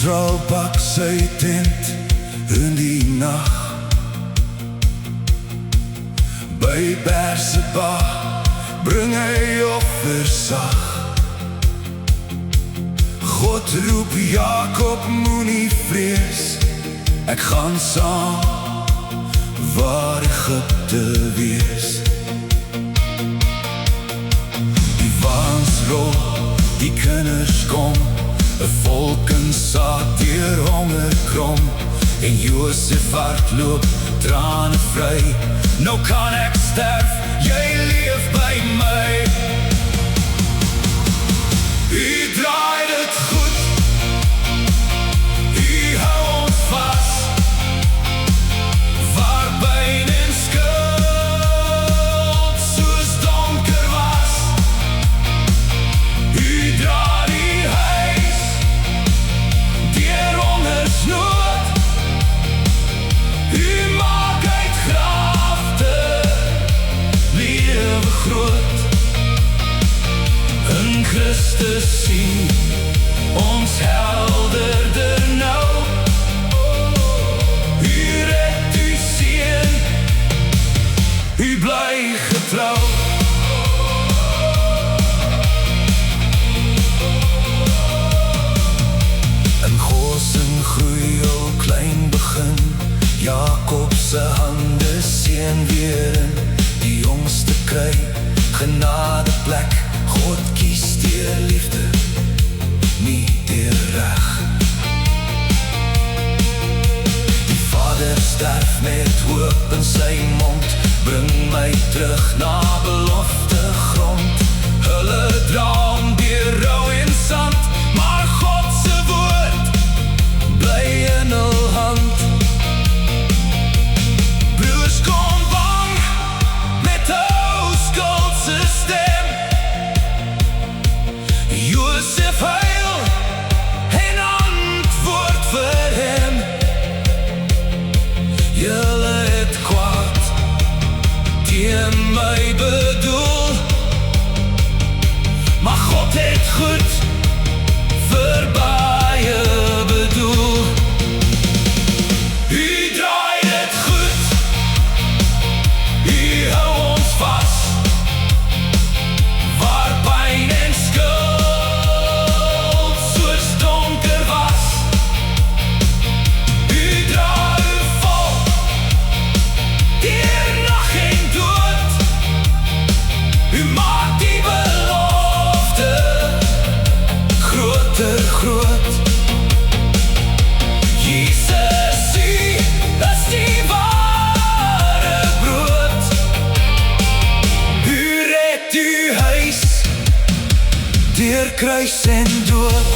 Israel pak sy tent in die nag. By Berseba bring hy offers sag. God roep Jakob, moenie vrees, ek gaan saam waar Egypte wees. Die waans rol, die kinders kom, 'n volk in saad deur honger krom, en Josef hardloop, trane vry. Nou kan ek sterf, jy leef by my. U draai dit goed, u hou ons vas, waar pyn en skuld soos donker was. U dra die huis deur hongersnood, u maak uit grafte lewe groot. In Christus sien ons helderder nou. U red u seun, u bly getrou. In Goshen groei al klein begin, Jakob se hande seën weer in. Die jongste kry genade plek, God kies deur liefde, nie deur reg. Die Vader sterf met hoop in sy mond, bring my terug na belofte grond. Hulle draam deur rou en sand, maar God se woord bly in hul hand. Broers kom bang met hou skuldse stem, Josef huil en antwoord vir hem. Julle het kwaad teen my bedoel, maar God het goed vir baie bedoel. U draai dit goed, u hou ons vas, waar pyn en skuld soos donker was. U dra u volk deur nag en dood, u maak die belofte groter groot. Jesus, u is die ware brood, u red u huis deur kruis en dood.